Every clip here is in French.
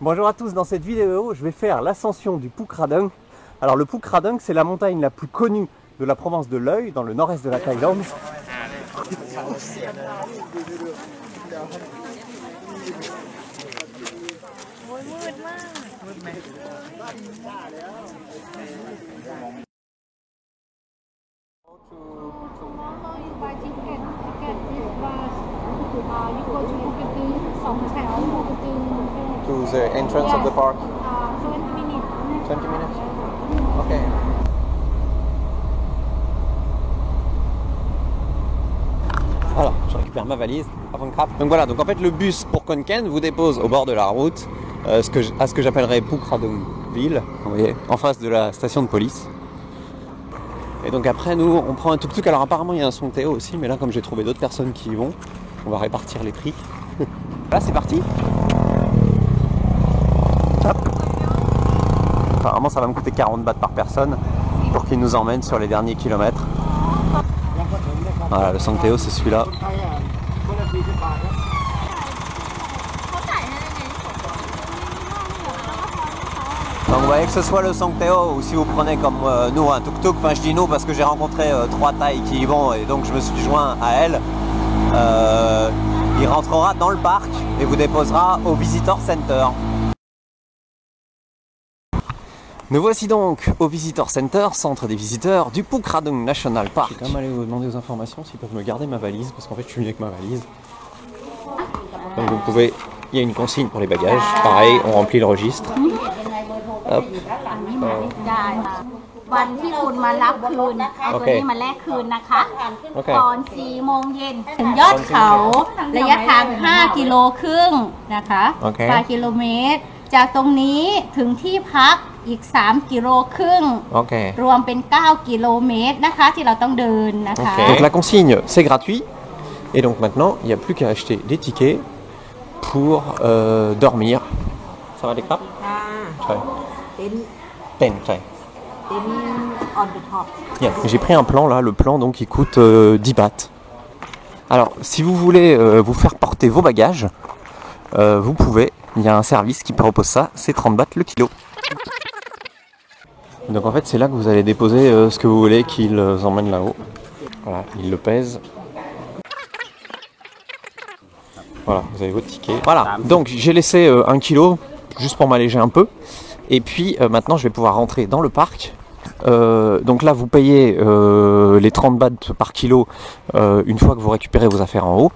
Bonjour à tous, dans cette vidéo je vais faire l'ascension du Phu Krathong. Alors le Phu Krathong c'est la montagne la plus connue de la province de Loei dans le nord-est de la Thaïlande. Tomorrow you buy ticket. Ticket this bus. You go to Bukit Ting, Song Chao, Bukit Ting. To the entrance of the park. 20 minutes. 20 minutes. Ok. Alors, je récupère ma valise. Donc voilà, donc en fait le bus pour Khon Kaen vous dépose au bord de la route, à ce que j'appellerais Phu Krathong ville, vous voyez, en face de la station de police. Et donc après nous on prend un tuk-tuk. Alors apparemment il y a un Songthaew aussi, mais là comme j'ai trouvé d'autres personnes qui y vont, on va répartir les prix. Là c'est parti. Hop. Apparemment ça va me coûter 40 bahts par personne pour qu'il nous emmène sur les derniers kilomètres. Voilà, le Songthaew c'est celui-là. Donc vous voyez que ce soit le Songthaew ou si vous prenez comme nous un tuk-tuk, enfin je dis nous parce que j'ai rencontré 3 Thaïs qui y vont et donc je me suis joint à elle. Il rentrera dans le parc et vous déposera au Visitor Center. Nous voici donc au Visitor Center, centre des visiteurs du Phu Krathong National Park. Je vais quand même aller vous demander aux informations s'ils peuvent me garder ma valise parce qu'en fait je suis venu avec ma valise. Donc vous pouvez, il y a une consigne pour les bagages, pareil on remplit le registre. Hop. วันที่คุณมารับคืนเอาตัวนี้มาแลกคืนนะคะตอน 4 โมงเย็นถึงยอดเขาระยะทาง 5 กิโลครึ่งนะคะ5 กิโลเมตรจากตรงนี้ถึงที่พักอีก 3 กิโลครึ่งรวมเป็น 9 กิโลเมตรนะคะที่เราต้องเดินนะคะ Donc la consigne c'est gratuit et donc maintenant il n'y a plus qu'à acheter des tickets pour dormir. Ça va les crapes? J'ai pris un plan là, le plan donc qui coûte 10 bahts. Alors si vous voulez vous faire porter vos bagages, vous pouvez, il y a un service qui propose ça, c'est 30 bahts le kilo. Donc en fait c'est là que vous allez déposer ce que vous voulez qu'ils emmènent là-haut. Voilà, ils le pèsent. Voilà, vous avez votre ticket. Voilà, donc j'ai laissé 1 kilo juste pour m'alléger un peu. Et puis maintenant je vais pouvoir rentrer dans le parc. Donc là vous payez les 30 bahts par kilo une fois que vous récupérez vos affaires en haut.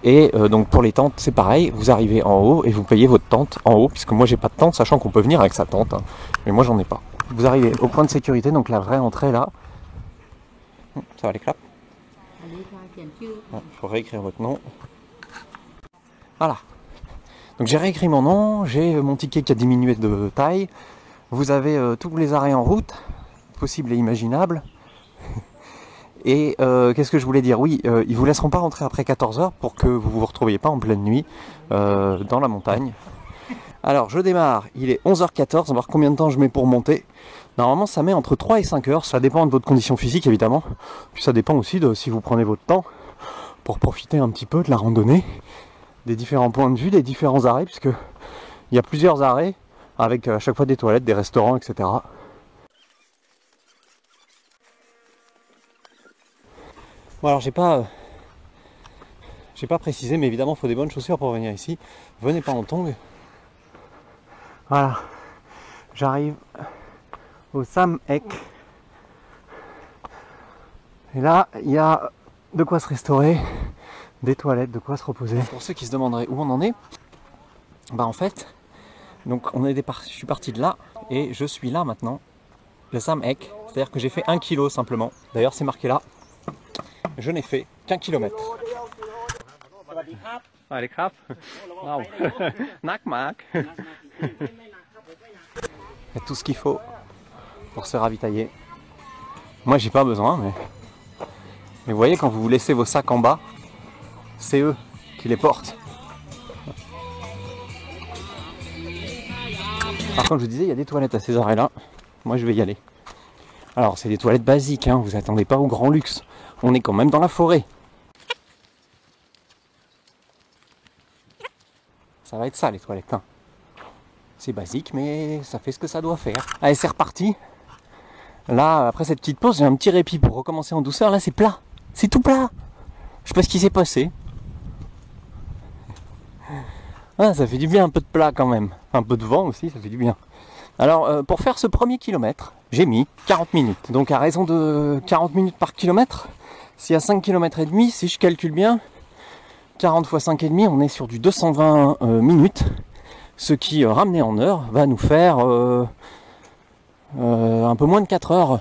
Et donc pour les tentes c'est pareil, vous arrivez en haut et vous payez votre tente en haut, puisque moi j'ai pas de tente, sachant qu'on peut venir avec sa tente, hein, mais moi j'en ai pas. Vous arrivez au point de sécurité, donc la vraie entrée là. Ça va les claps? Il faut réécrire votre nom. Voilà. Donc j'ai réécrit mon nom, j'ai mon ticket qui a diminué de taille. Vous avez tous les arrêts en route, possibles et imaginables. Et qu'est-ce que je voulais dire? Oui, ils vous laisseront pas rentrer après 14h pour que vous vous retrouviez pas en pleine nuit dans la montagne. Alors je démarre, il est 11h14, on va voir combien de temps je mets pour monter. Normalement ça met entre 3 et 5 heures, ça dépend de votre condition physique évidemment. Puis ça dépend aussi de si vous prenez votre temps pour profiter un petit peu de la randonnée, des différents points de vue, des différents arrêts, puisque il y a plusieurs arrêts avec à chaque fois des toilettes, des restaurants, etc. Bon alors j'ai pas précisé, mais évidemment il faut des bonnes chaussures pour venir ici. Venez pas en tongs. Voilà, j'arrive au Sam Ek. Et là il y a de quoi se restaurer, des toilettes, de quoi se reposer. Pour ceux qui se demanderaient où on en est, bah en fait, donc je suis parti de là et je suis là maintenant, le Sam Ek, c'est-à-dire que j'ai fait 1 kilo simplement. D'ailleurs c'est marqué là, je n'ai fait qu'1 kilomètre. Allez crap. Wow. Nakmak. Il y a tout ce qu'il faut pour se ravitailler. Moi j'ai pas besoin, mais vous voyez quand vous vous laissez vos sacs en bas, c'est eux qui les portent. Par contre je vous disais il y a des toilettes à ces arrêts là, moi je vais y aller. Alors c'est des toilettes basiques, hein, vous attendez pas au grand luxe, on est quand même dans la forêt. Ça va être ça les toilettes, hein. C'est basique, mais ça fait ce que ça doit faire. Allez, c'est reparti. Là, après cette petite pause, j'ai un petit répit pour recommencer en douceur. Là, c'est plat. C'est tout plat. Je sais pas ce qui s'est passé. Ah, ça fait du bien, un peu de plat quand même. Un peu de vent aussi, ça fait du bien. Alors, pour faire ce premier kilomètre, j'ai mis 40 minutes. Donc, à raison de 40 minutes par kilomètre, s'il y a 5 km et demi, si je calcule bien, 40 fois 5 et demi, on est sur du 220 minutes. Ce qui, ramené en heure, va nous faire un peu moins de 4 heures.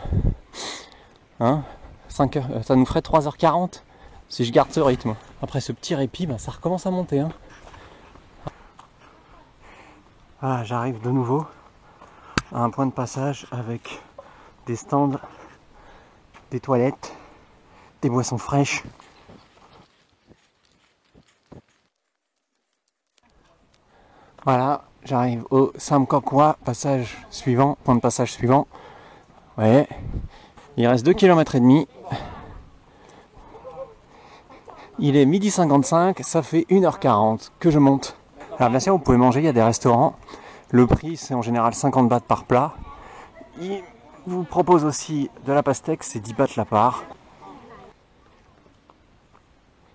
Hein, 5 heures, ça nous ferait 3h40 si je garde ce rythme. Après ce petit répit, bah, ça recommence à monter. Hein. Voilà, j'arrive de nouveau à un point de passage avec des stands, des toilettes, des boissons fraîches. Voilà, j'arrive au Sam Kokwa, passage suivant, point de passage suivant. Ouais, il reste 2 km et demi. Il est 12h55, ça fait 1h40 que je monte. Alors bien sûr, vous pouvez manger, il y a des restaurants. Le prix, c'est en général 50 bahts par plat. Il vous propose aussi de la pastèque, c'est 10 bahts la part.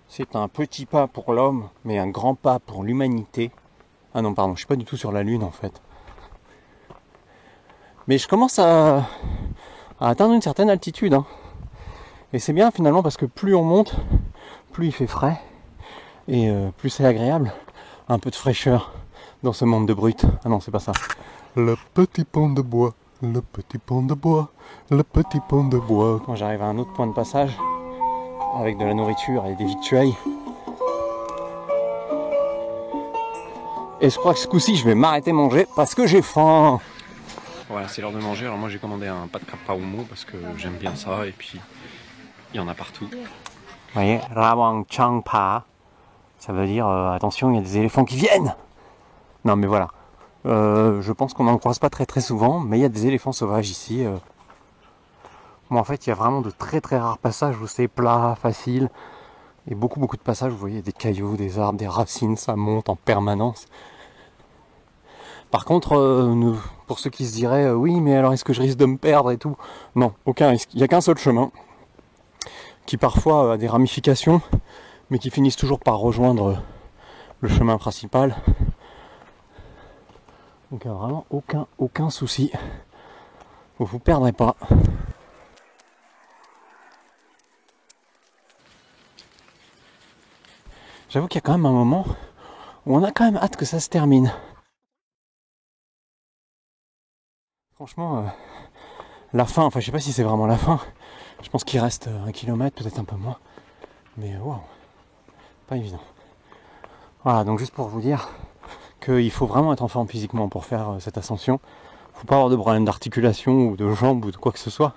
C'est un petit pas pour l'homme, mais un grand pas pour l'humanité. Ah non, pardon, je suis pas du tout sur la Lune en fait. Mais je commence à atteindre une certaine altitude. Hein. Et c'est bien finalement parce que plus on monte, plus il fait frais. Et plus c'est agréable. Un peu de fraîcheur dans ce monde de brut. Ah non, c'est pas ça. Le petit pont de bois, le petit pont de bois, le petit pont de bois. Quand j'arrive à un autre point de passage, avec de la nourriture et des victuailles. Et je crois que ce coup-ci, je vais m'arrêter manger parce que j'ai faim. Voilà, c'est l'heure de manger. Alors moi, j'ai commandé un pad krap paumo parce que j'aime bien ça. Et puis, il y en a partout. Vous voyez, Rawang Chang Pa. Ça veut dire, attention, il y a des éléphants qui viennent. Non, mais voilà. Je pense qu'on n'en croise pas très très souvent, mais il y a des éléphants sauvages ici. Bon, en fait, il y a vraiment de très très rares passages où c'est plat, facile. Et beaucoup de passages, vous voyez, des cailloux, des arbres, des racines, ça monte en permanence. Par contre, pour ceux qui se diraient, oui, mais alors est-ce que je risque de me perdre et tout? Non, aucun risque. Il n'y a qu'un seul chemin, qui parfois a des ramifications, mais qui finissent toujours par rejoindre le chemin principal. Donc vraiment aucun souci. Vous vous perdrez pas. J'avoue qu'il y a quand même un moment où on a quand même hâte que ça se termine. Franchement, la fin, enfin je sais pas si c'est vraiment la fin. Je pense qu'il reste 1 kilomètre, peut-être un peu moins. Mais waouh, pas évident. Voilà, donc juste pour vous dire qu'il faut vraiment être en forme physiquement pour faire cette ascension. Faut pas avoir de problème d'articulation ou de jambes ou de quoi que ce soit.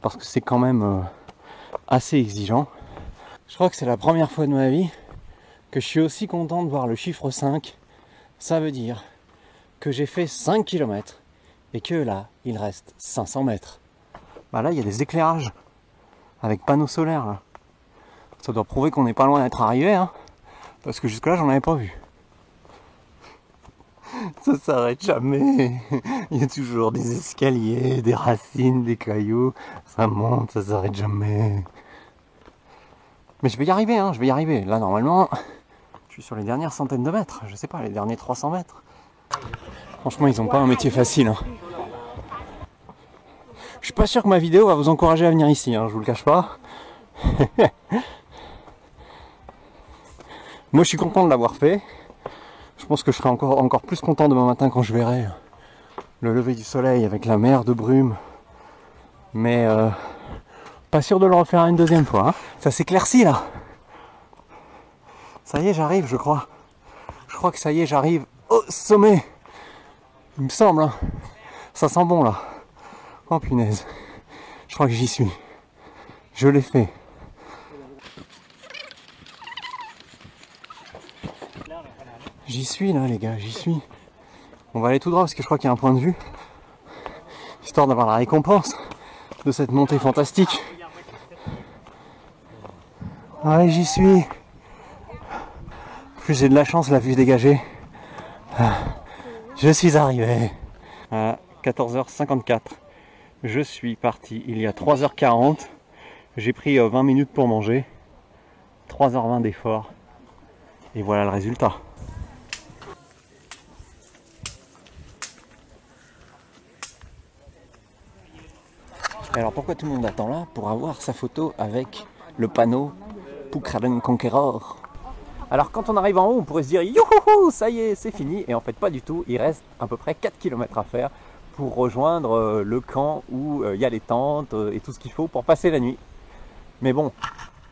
Parce que c'est quand même assez exigeant. Je crois que c'est la première fois de ma vie que je suis aussi content de voir le chiffre 5. Ça veut dire que j'ai fait 5 km et que là, il reste 500 mètres. Bah là, il y a des éclairages avec panneaux solaires là. Ça doit prouver qu'on n'est pas loin d'être arrivé, hein, parce que jusque-là, j'en avais pas vu. Ça s'arrête jamais. Il y a toujours des escaliers, des racines, des cailloux. Ça monte, ça s'arrête jamais. Mais je vais y arriver, hein, je vais y arriver. Là, normalement, je suis sur les dernières centaines de mètres. Je sais pas, les derniers 300 mètres. Franchement, ils ont pas un métier facile. Hein. Je suis pas sûr que ma vidéo va vous encourager à venir ici, hein, je vous le cache pas. Moi, je suis content de l'avoir fait. Je pense que je serai encore plus content demain matin quand je verrai le lever du soleil avec la mer de brume. Mais pas sûr de le refaire une deuxième fois. Hein. Ça s'éclaircit là. Ça y est, j'arrive, je crois. Je crois que ça y est, j'arrive au sommet. Il me semble. Hein. Ça sent bon là. Oh punaise. Je crois que j'y suis. Je l'ai fait. J'y suis là les gars, j'y suis. On va aller tout droit parce que je crois qu'il y a un point de vue. Histoire d'avoir la récompense de cette montée fantastique. Allez, j'y suis. En plus j'ai de la chance, la vue dégagée. Je suis arrivé à 14h54. Je suis parti il y a 3h40. J'ai pris 20 minutes pour manger. 3h20 d'effort. Et voilà le résultat. Alors pourquoi tout le monde attend là? Pour avoir sa photo avec le panneau Pukraden Conqueror. Alors quand on arrive en haut, on pourrait se dire youhou, ça y est, c'est fini. Et en fait pas du tout, il reste à peu près 4 km à faire pour rejoindre le camp où il y a les tentes et tout ce qu'il faut pour passer la nuit. Mais bon,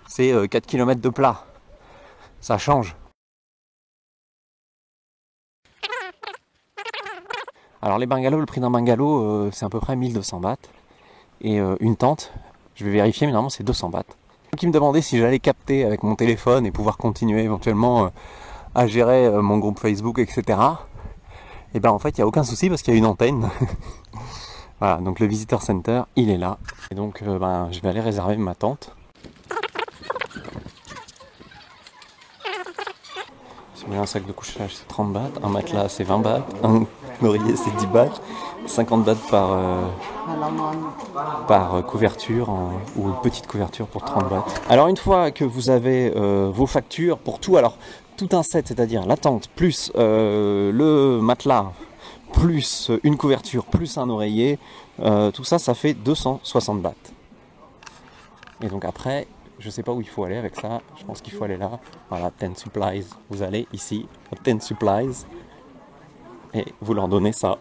c'est 4 km de plat, ça change. Alors les bungalows, le prix d'un bungalow c'est à peu près 1200 bahts. Et une tente, je vais vérifier mais normalement c'est 200 bahts. Qui me demandait si j'allais capter avec mon téléphone et pouvoir continuer éventuellement à gérer mon groupe Facebook, etc. Et ben en fait il n'y a aucun souci parce qu'il y a une antenne. Voilà, donc le Visitor Center il est là. Et donc je vais aller réserver ma tente. Si vous voulez un sac de couchage c'est 30 bahts, un matelas c'est 20 bahts, un oreiller c'est 10 bahts, 50 bahts par couverture ou une petite couverture pour 30 bahts. Alors une fois que vous avez vos factures pour tout, alors tout un set, c'est-à-dire la tente plus le matelas plus une couverture plus un oreiller, tout ça, ça fait 260 bahts. Et donc après, je sais pas où il faut aller avec ça, je pense qu'il faut aller là. Voilà, Tent Supplies, vous allez ici, Tent Supplies, et vous leur donnez ça.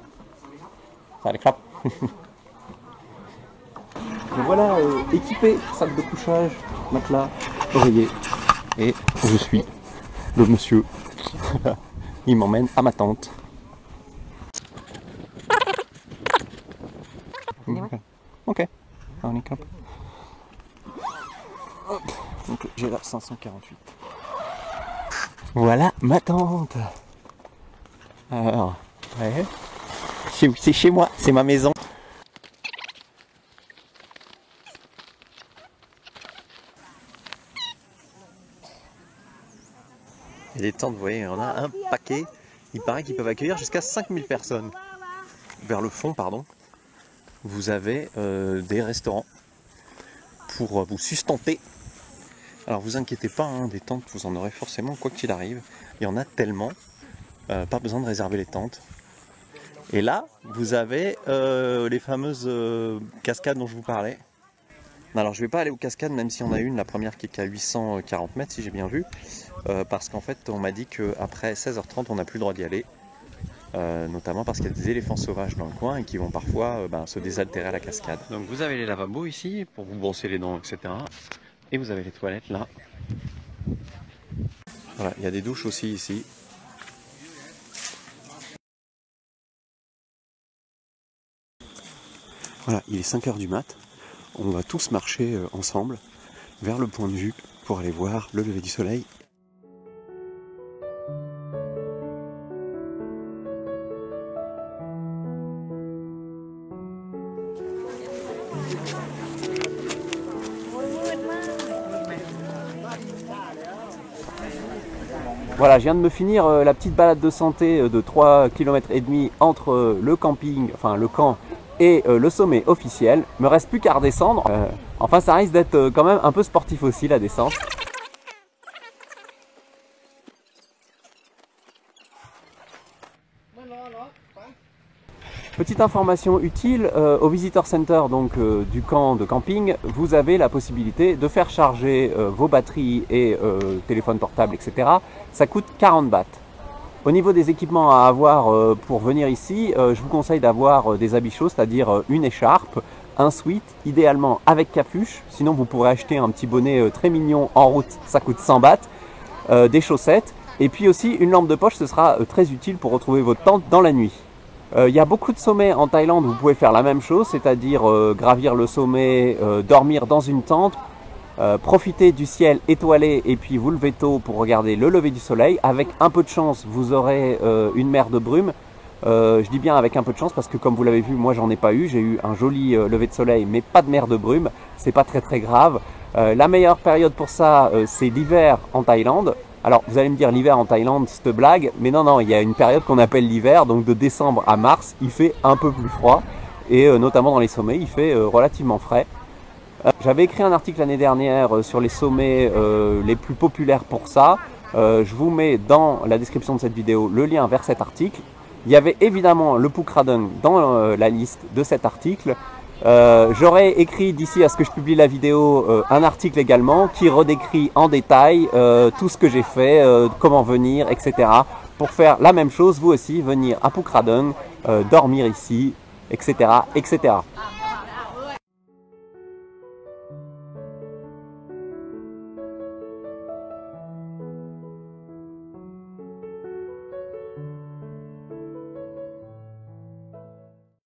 Ça les clap. Et voilà, équipé, sac de couchage, matelas, oreiller. Et je suis le monsieur. Il m'emmène à ma tente. Ok. Donc j'ai là 548. Voilà ma tente. Alors, ouais. C'est chez moi, c'est ma maison. Et les tentes, vous voyez, on a un paquet. Il paraît qu'ils peuvent accueillir jusqu'à 5000 personnes. Vers le fond, pardon, vous avez des restaurants pour vous sustenter. Alors vous inquiétez pas, hein, des tentes, vous en aurez forcément quoi qu'il arrive. Il y en a tellement, pas besoin de réserver les tentes. Et là, vous avez les fameuses cascades dont je vous parlais. Alors je vais pas aller aux cascades, même si on a une, la première qui est qu'à 840 mètres si j'ai bien vu, parce qu'en fait on m'a dit qu'après 16h30 on n'a plus le droit d'y aller, notamment parce qu'il y a des éléphants sauvages dans le coin et qui vont parfois se désaltérer à la cascade. Donc vous avez les lavabos ici pour vous brosser les dents, etc. Et vous avez les toilettes là. Voilà, il y a des douches aussi ici. Voilà, il est 5h du mat. On va tous marcher ensemble vers le point de vue pour aller voir le lever du soleil. Voilà, je viens de me finir la petite balade de santé de 3,5 km entre le camping, enfin le camp et le sommet officiel. Il me reste plus qu'à redescendre. Enfin, ça risque d'être quand même un peu sportif aussi la descente. Petite information utile, au Visitor Center donc, du camp de camping, vous avez la possibilité de faire charger vos batteries et téléphones portables, etc. Ça coûte 40 bahts. Au niveau des équipements à avoir pour venir ici, je vous conseille d'avoir des habits chauds, c'est-à-dire une écharpe, un sweat, idéalement avec capuche. Sinon, vous pourrez acheter un petit bonnet très mignon en route, ça coûte 100 bahts. Des chaussettes et puis aussi une lampe de poche, ce sera très utile pour retrouver votre tente dans la nuit. Il y a beaucoup de sommets en Thaïlande où vous pouvez faire la même chose, c'est-à-dire gravir le sommet, dormir dans une tente, profiter du ciel étoilé et puis vous lever tôt pour regarder le lever du soleil. Avec un peu de chance, vous aurez une mer de brume. Je dis bien avec un peu de chance parce que comme vous l'avez vu, moi j'en ai pas eu. J'ai eu un joli lever de soleil mais pas de mer de brume. C'est pas très grave. La meilleure période pour ça, c'est l'hiver en Thaïlande. Alors vous allez me dire l'hiver en Thaïlande, cette blague, mais non, il y a une période qu'on appelle l'hiver, donc de décembre à mars, il fait un peu plus froid, et notamment dans les sommets, il fait relativement frais. J'avais écrit un article l'année dernière sur les sommets les plus populaires pour ça. Je vous mets dans la description de cette vidéo le lien vers cet article. Il y avait évidemment le Phúc Radong dans la liste de cet article. J'aurais écrit d'ici à ce que je publie la vidéo un article également qui redécrit en détail tout ce que j'ai fait, comment venir, etc. Pour faire la même chose, vous aussi, venir à Phúc Radong, dormir ici, etc., etc.